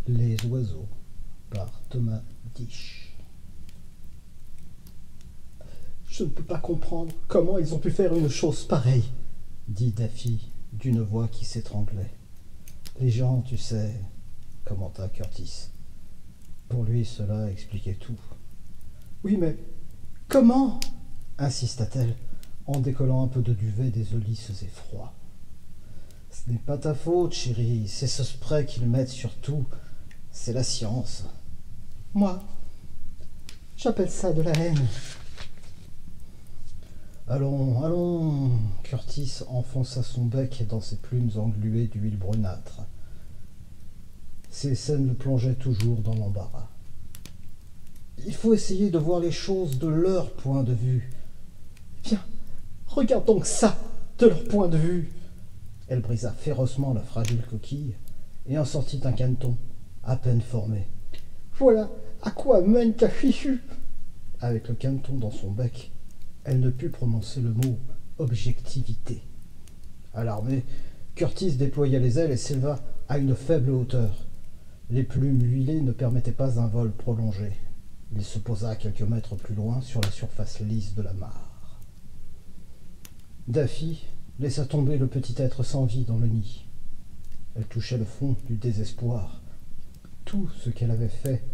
Les oiseaux par Thomas Disch. Je ne peux pas comprendre comment ils ont pu faire une chose pareille, dit Daffy d'une voix qui s'étranglait. Les gens, tu sais, commenta Curtis. Pour lui, cela expliquait tout. Oui, mais comment insista-t-elle, en décollant un peu de duvet des œufs lisses et froids. Ce n'est pas ta faute, chérie, c'est ce spray qu'ils mettent sur tout. C'est la science. Moi, j'appelle ça de la haine. Allons, allons. Curtis enfonça son bec dans ses plumes engluées d'huile brunâtre. Ces scènes le plongeaient toujours dans l'embarras. Il faut essayer de voir les choses de leur point de vue. Viens, regarde donc ça, de leur point de vue. Elle brisa férocement la fragile coquille et en sortit un caneton, à peine formé. Voilà à quoi mène ta fichue. Avec le caneton dans son bec, elle ne put prononcer le mot objectivité. Alarmé, Curtis déploya les ailes et s'éleva à une faible hauteur. Les plumes huilées ne permettaient pas un vol prolongé. Il se posa quelques mètres plus loin sur la surface lisse de la mare. Daffy laissa tomber le petit être sans vie dans le nid. Elle touchait le fond du désespoir. Tout ce qu'elle avait fait,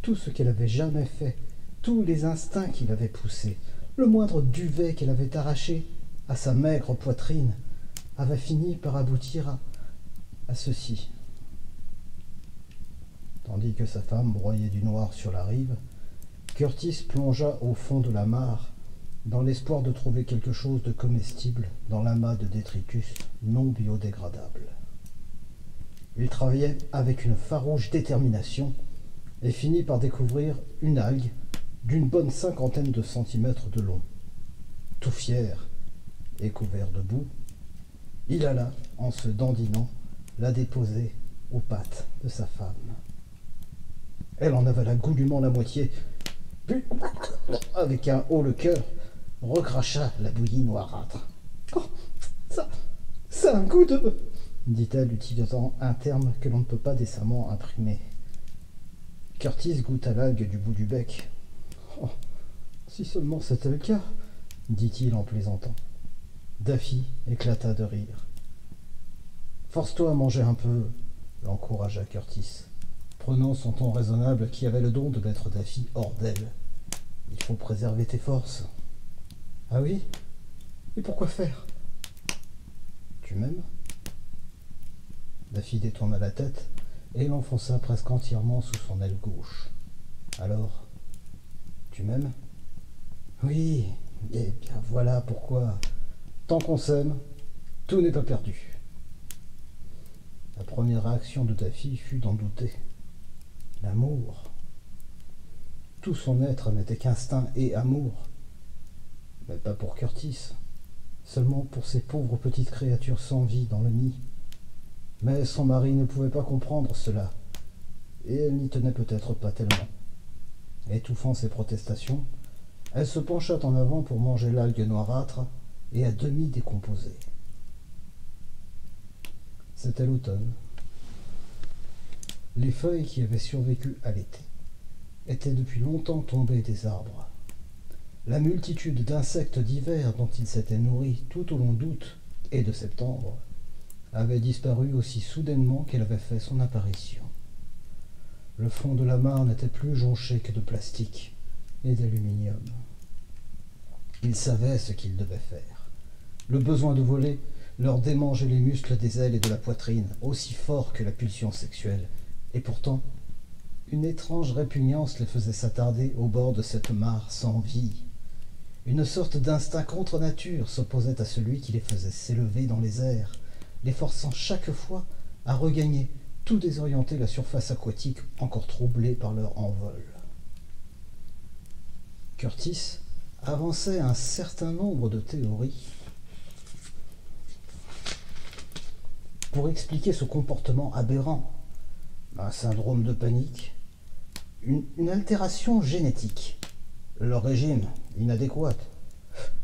tout ce qu'elle avait jamais fait, tous les instincts qui l'avaient poussée, le moindre duvet qu'elle avait arraché à sa maigre poitrine, avait fini par aboutir à ceci. Tandis que sa femme broyait du noir sur la rive, Curtis plongea au fond de la mare, dans l'espoir de trouver quelque chose de comestible dans l'amas de détritus non biodégradable. Il travaillait avec une farouche détermination et finit par découvrir une algue d'une bonne 50aine de centimètres de long. Tout fier et couvert de boue, il alla, en se dandinant, la déposer aux pattes de sa femme. Elle en avala goulûment la moitié, puis, avec un haut le cœur, recracha la bouillie noirâtre. « Oh, ça a un goût de... » dit-elle, utilisant un terme que l'on ne peut pas décemment imprimer. Curtis goûta l'algue du bout du bec. « Oh, si seulement c'était le cas, » dit-il en plaisantant. Daffy éclata de rire. « Force-toi à manger un peu, » l'encouragea Curtis, prenant son ton raisonnable qui avait le don de mettre Daffy hors d'elle. « Il faut préserver tes forces. »« Ah oui? Et pourquoi faire? »« Tu m'aimes ?» Daffy détourna la tête et l'enfonça presque entièrement sous son aile gauche. « Alors, tu m'aimes? »« Oui, et bien voilà pourquoi. Tant qu'on s'aime, tout n'est pas perdu. » La première réaction de Daffy fut d'en douter. L'amour. Tout son être n'était qu'instinct et amour. Mais pas pour Curtis, seulement pour ces pauvres petites créatures sans vie dans le nid. Mais son mari ne pouvait pas comprendre cela, et elle n'y tenait peut-être pas tellement. Étouffant ses protestations, elle se pencha en avant pour manger l'algue noirâtre et à demi décomposée. C'était l'automne. Les feuilles qui avaient survécu à l'été étaient depuis longtemps tombées des arbres. La multitude d'insectes d'hiver dont il s'était nourri tout au long d'août et de septembre avait disparu aussi soudainement qu'elle avait fait son apparition. Le fond de la mare n'était plus jonché que de plastique et d'aluminium. Ils savaient ce qu'ils devaient faire. Le besoin de voler leur démangeait les muscles des ailes et de la poitrine, aussi fort que la pulsion sexuelle, et pourtant, une étrange répugnance les faisait s'attarder au bord de cette mare sans vie. Une sorte d'instinct contre nature s'opposait à celui qui les faisait s'élever dans les airs, les forçant chaque fois à regagner, tout désorienté, la surface aquatique encore troublée par leur envol. Curtis avançait un certain nombre de théories pour expliquer ce comportement aberrant. Un syndrome de panique, une altération génétique, leur régime inadéquat,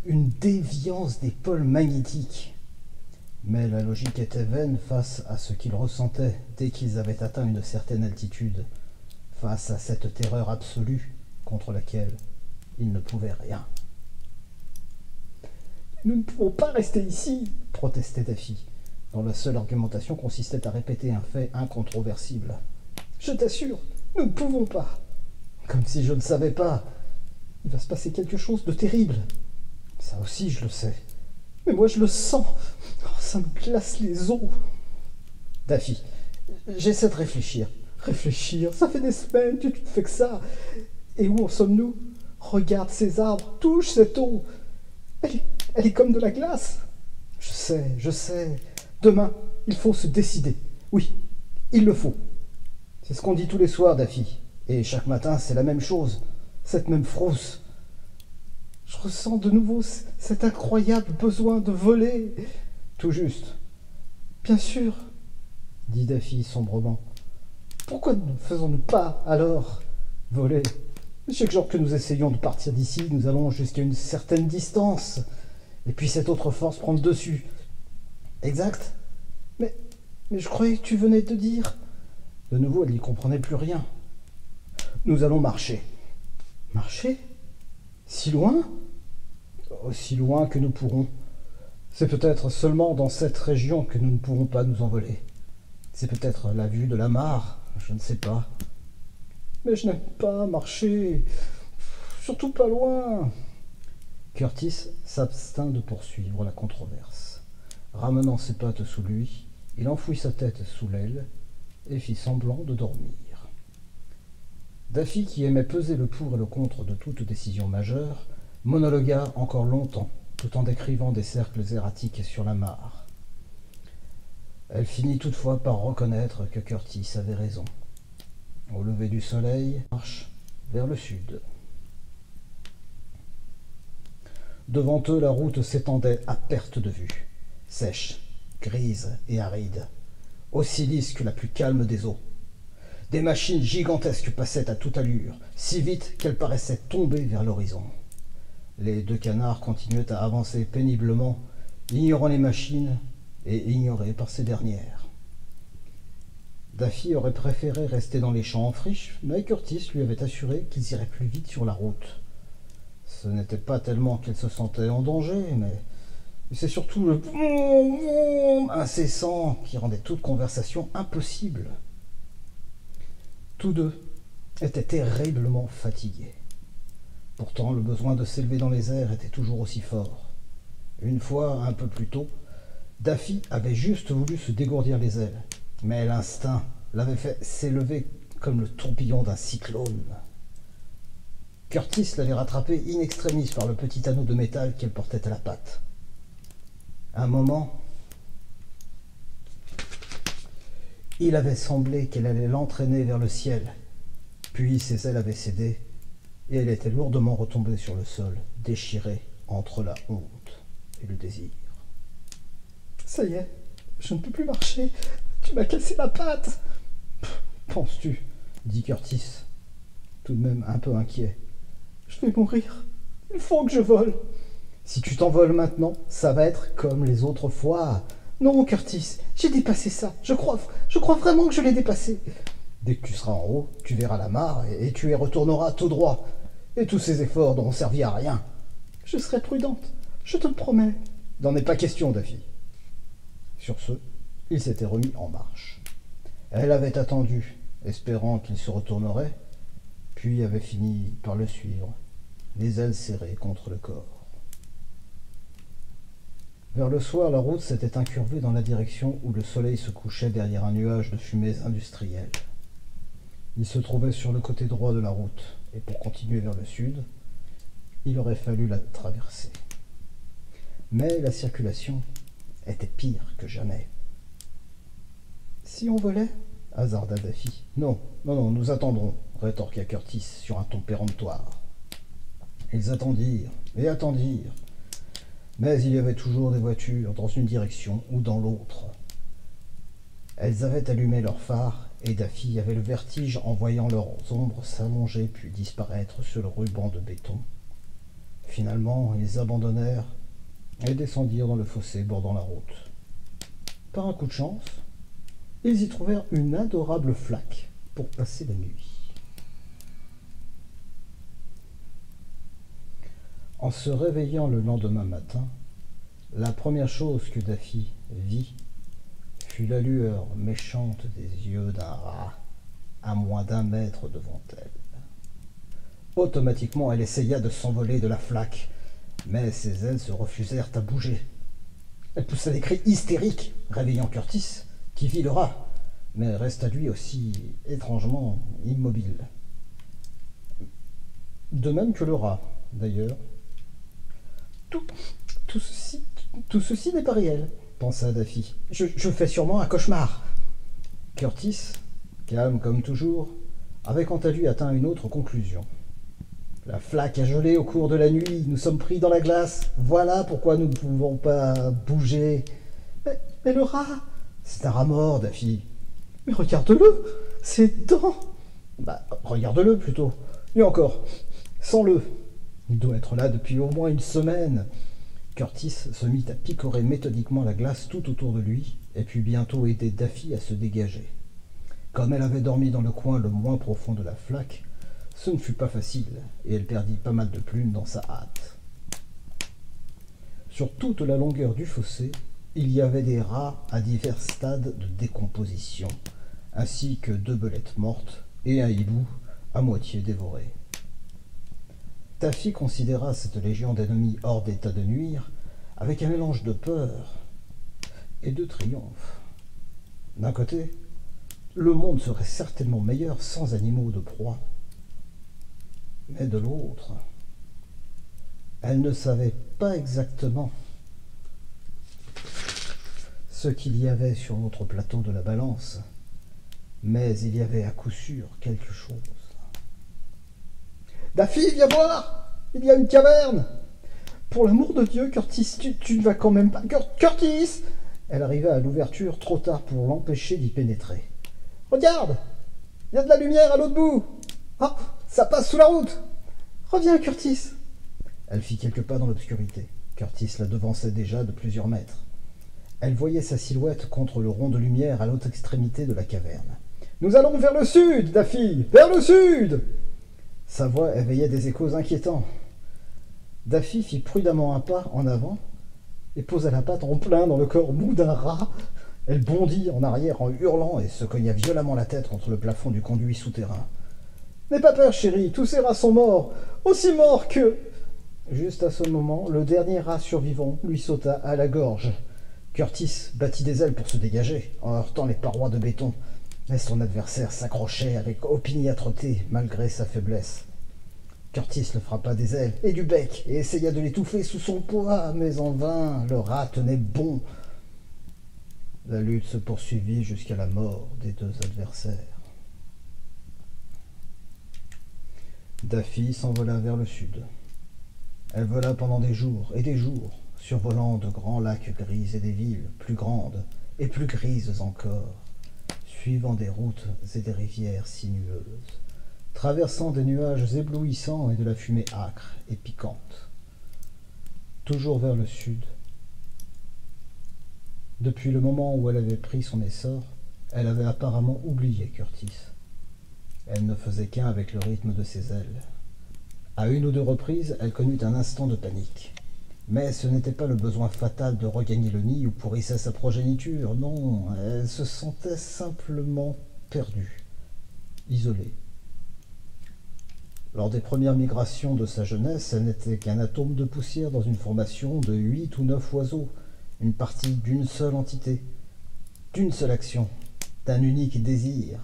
une déviance des pôles magnétiques, Mais la logique était vaine face à ce qu'ils ressentaient dès qu'ils avaient atteint une certaine altitude, face à cette terreur absolue contre laquelle ils ne pouvaient rien. « Nous ne pouvons pas rester ici !» protestait Daffy, dont la seule argumentation consistait à répéter un fait incontroversible. « Je t'assure, nous ne pouvons pas !» Comme si je ne savais pas. Il va se passer quelque chose de terrible. Ça aussi, je le sais. Mais moi, je le sens. Oh, ça me glace les os. Daffy, j'essaie de réfléchir. Réfléchir, ça fait des semaines que tu ne fais que ça. Et où en sommes-nous? Regarde ces arbres, touche cette eau. Elle est comme de la glace. Je sais. Demain, il faut se décider. Oui, il le faut. C'est ce qu'on dit tous les soirs, Daffy. Et chaque matin, c'est la même chose. Cette même frousse. Je ressens de nouveau cet incroyable besoin de voler. Tout juste. Bien sûr, dit Daffy sombrement. Pourquoi ne faisons-nous pas, alors, voler? Chaque jour que nous essayons de partir d'ici, nous allons jusqu'à une certaine distance. Et puis cette autre force prend le dessus. Exact. Mais je croyais que tu venais de dire... De nouveau, elle n'y comprenait plus rien. Nous allons marcher. Marcher? Si loin? Aussi loin que nous pourrons. C'est peut-être seulement dans cette région que nous ne pourrons pas nous envoler. C'est peut-être la vue de la mare, je ne sais pas. Mais je n'aime pas marcher, surtout pas loin. Curtis s'abstint de poursuivre la controverse. Ramenant ses pattes sous lui, il enfouit sa tête sous l'aile et fit semblant de dormir. Daffy, qui aimait peser le pour et le contre de toute décision majeure, monologua encore longtemps, tout en décrivant des cercles erratiques sur la mare. Elle finit toutefois par reconnaître que Curtis avait raison. Au lever du soleil, marche vers le sud. Devant eux, la route s'étendait à perte de vue, sèche, grise et aride, aussi lisse que la plus calme des eaux. Des machines gigantesques passaient à toute allure, si vite qu'elles paraissaient tomber vers l'horizon. Les deux canards continuaient à avancer péniblement, ignorant les machines et ignorés par ces dernières. Daffy aurait préféré rester dans les champs en friche, mais Curtis lui avait assuré qu'ils iraient plus vite sur la route. Ce n'était pas tellement qu'elle se sentait en danger, mais c'est surtout le boum incessant qui rendait toute conversation impossible. Tous deux étaient terriblement fatigués. Pourtant, le besoin de s'élever dans les airs était toujours aussi fort. Une fois, un peu plus tôt, Daffy avait juste voulu se dégourdir les ailes, mais l'instinct l'avait fait s'élever comme le tourbillon d'un cyclone. Curtis l'avait rattrapé in extremis par le petit anneau de métal qu'elle portait à la patte. Un moment, il avait semblé qu'elle allait l'entraîner vers le ciel, puis ses ailes avaient cédé, et elle était lourdement retombée sur le sol, déchirée entre la honte et le désir. « Ça y est, je ne peux plus marcher, tu m'as cassé la patte !»« Penses-tu » dit Curtis, tout de même un peu inquiet. « Je vais mourir, il faut que je vole !»« Si tu t'envoles maintenant, ça va être comme les autres fois. »« Non, Curtis, j'ai dépassé ça, je crois vraiment que je l'ai dépassé. » Dès que tu seras en haut, tu verras la mare et tu y retourneras tout droit. Et tous ces efforts n'auront servi à rien. Je serai prudente, je te le promets. N'en est pas question, Daffy. Sur ce, il s'était remis en marche. Elle avait attendu, espérant qu'il se retournerait, puis avait fini par le suivre, les ailes serrées contre le corps. Vers le soir, la route s'était incurvée dans la direction où le soleil se couchait derrière un nuage de fumées industrielles. Il se trouvait sur le côté droit de la route, et pour continuer vers le sud, il aurait fallu la traverser. Mais la circulation était pire que jamais. « Si on volait ?» hasarda Daffy. « Non, nous attendrons, » rétorqua Curtis sur un ton péremptoire. Ils attendirent et attendirent, mais il y avait toujours des voitures dans une direction ou dans l'autre. Elles avaient allumé leurs phares et Daffy avait le vertige en voyant leurs ombres s'allonger puis disparaître sur le ruban de béton. Finalement, ils abandonnèrent et descendirent dans le fossé bordant la route. Par un coup de chance, ils y trouvèrent une adorable flaque pour passer la nuit. En se réveillant le lendemain matin, la première chose que Daffy vit fut la lueur méchante des yeux d'un rat, à moins d'1 mètre devant elle. Automatiquement, elle essaya de s'envoler de la flaque, mais ses ailes se refusèrent à bouger. Elle poussa des cris hystériques, réveillant Curtis, qui vit le rat, mais resta lui aussi étrangement immobile. De même que le rat, d'ailleurs. Tout ceci n'est pas réel, pensa Daffy. Je fais sûrement un cauchemar. Curtis, calme comme toujours, avait quant à lui atteint une autre conclusion. La flaque a gelé au cours de la nuit, nous sommes pris dans la glace, voilà pourquoi nous ne pouvons pas bouger. Mais le rat, c'est un rat mort, Daffy. Mais regarde-le, ses dents. Regarde-le plutôt. Et encore, sens-le. Il doit être là depuis au moins 1 semaine. Curtis se mit à picorer méthodiquement la glace tout autour de lui, et puis bientôt aider Daffy à se dégager. Comme elle avait dormi dans le coin le moins profond de la flaque, ce ne fut pas facile, et elle perdit pas mal de plumes dans sa hâte. Sur toute la longueur du fossé, il y avait des rats à divers stades de décomposition, ainsi que 2 belettes mortes et un hibou à moitié dévoré. Daffy considéra cette légion d'ennemis hors d'état de nuire avec un mélange de peur et de triomphe. D'un côté, le monde serait certainement meilleur sans animaux de proie. Mais de l'autre, elle ne savait pas exactement ce qu'il y avait sur l'autre plateau de la balance, mais il y avait à coup sûr quelque chose. « Daffy, viens voir! Il y a une caverne! Pour l'amour de Dieu, Curtis, tu ne vas quand même pas... Curtis !» Elle arriva à l'ouverture trop tard pour l'empêcher d'y pénétrer. « Regarde! Il y a de la lumière à l'autre bout! Ah, ça passe sous la route! Reviens, Curtis !» Elle fit quelques pas dans l'obscurité. Curtis la devançait déjà de plusieurs mètres. Elle voyait sa silhouette contre le rond de lumière à l'autre extrémité de la caverne. « Nous allons vers le sud, Daffy! Vers le sud !» Sa voix éveillait des échos inquiétants. Daffy fit prudemment un pas en avant et posa la patte en plein dans le corps mou d'un rat. Elle bondit en arrière en hurlant et se cogna violemment la tête contre le plafond du conduit souterrain. « N'aie pas peur, chérie, tous ces rats sont morts, aussi morts que... » Juste à ce moment, le dernier rat survivant lui sauta à la gorge. Curtis battit des ailes pour se dégager, en heurtant les parois de béton, mais son adversaire s'accrochait avec opiniâtreté malgré sa faiblesse. Curtis le frappa des ailes et du bec et essaya de l'étouffer sous son poids, mais en vain, le rat tenait bon. La lutte se poursuivit jusqu'à la mort des 2 adversaires. Daffy s'envola vers le sud. Elle vola pendant des jours et des jours, survolant de grands lacs gris et des villes plus grandes et plus grises encore, suivant des routes et des rivières sinueuses, traversant des nuages éblouissants et de la fumée âcre et piquante. Toujours vers le sud. Depuis le moment où elle avait pris son essor, elle avait apparemment oublié Curtis. Elle ne faisait qu'un avec le rythme de ses ailes. À 1 ou 2 reprises, elle connut un instant de panique. Mais ce n'était pas le besoin fatal de regagner le nid où pourrissait sa progéniture, non, elle se sentait simplement perdue, isolée. Lors des premières migrations de sa jeunesse, elle n'était qu'un atome de poussière dans une formation de 8 ou 9 oiseaux, une partie d'une seule entité, d'une seule action, d'un unique désir.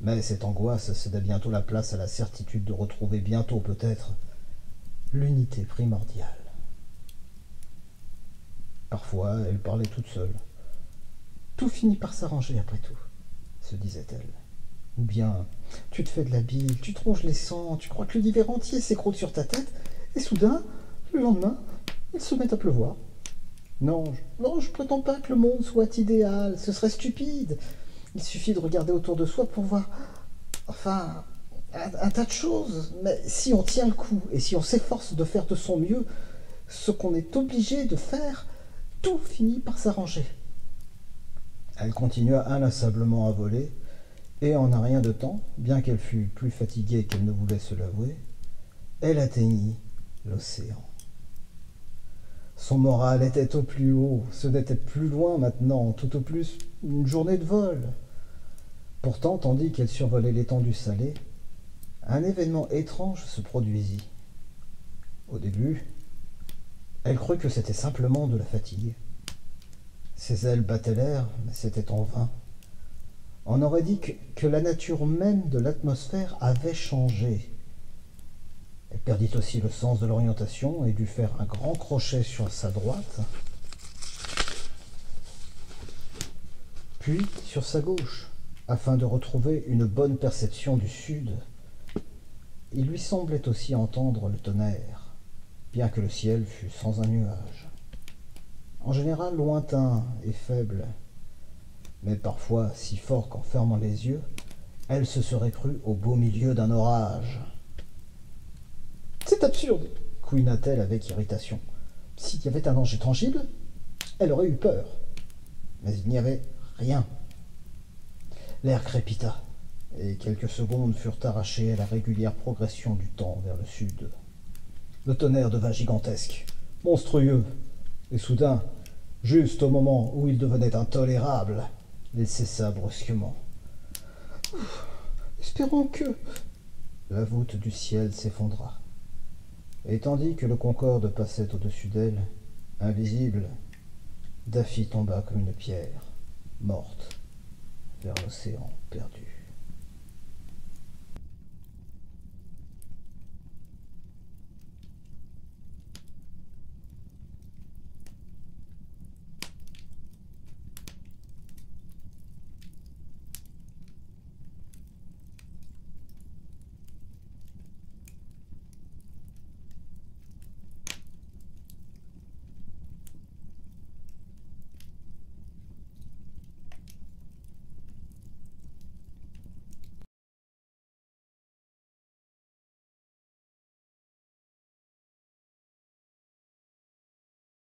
Mais cette angoisse céda bientôt la place à la certitude de retrouver bientôt peut-être l'unité primordiale. Parfois, elle parlait toute seule. « Tout finit par s'arranger après tout, » se disait-elle. Ou bien, tu te fais de la bile, tu te ronges les sangs, tu crois que l'univers entier s'écroule sur ta tête, et soudain, le lendemain, il se met à pleuvoir. Non, je prétends pas que le monde soit idéal, ce serait stupide. Il suffit de regarder autour de soi pour voir, enfin, un tas de choses. Mais si on tient le coup et si on s'efforce de faire de son mieux ce qu'on est obligé de faire, tout finit par s'arranger. Elle continua inlassablement à voler, et en un rien de temps, bien qu'elle fût plus fatiguée qu'elle ne voulait se l'avouer, elle atteignit l'océan. Son moral était au plus haut, ce n'était plus loin maintenant, tout au plus une journée de vol. Pourtant, tandis qu'elle survolait l'étendue salée, un événement étrange se produisit. Au début, elle crut que c'était simplement de la fatigue. Ses ailes battaient l'air, mais c'était en vain. On aurait dit que la nature même de l'atmosphère avait changé. Elle perdit aussi le sens de l'orientation et dut faire un grand crochet sur sa droite, puis sur sa gauche, afin de retrouver une bonne perception du sud. Il lui semblait aussi entendre le tonnerre, bien que le ciel fût sans un nuage. En général lointain et faible, mais parfois si fort qu'en fermant les yeux, elle se serait crue au beau milieu d'un orage. « C'est absurde !» couina-t-elle avec irritation. « S'il y avait un danger tangible, elle aurait eu peur. Mais il n'y avait rien. » L'air crépita, et quelques secondes furent arrachées à la régulière progression du temps vers le sud. Le tonnerre devint gigantesque, monstrueux, et soudain, juste au moment où il devenait intolérable, il cessa brusquement. « Espérons que... » La voûte du ciel s'effondra. Et tandis que le Concorde passait au-dessus d'elle, invisible, Daffy tomba comme une pierre, morte, vers l'océan perdu.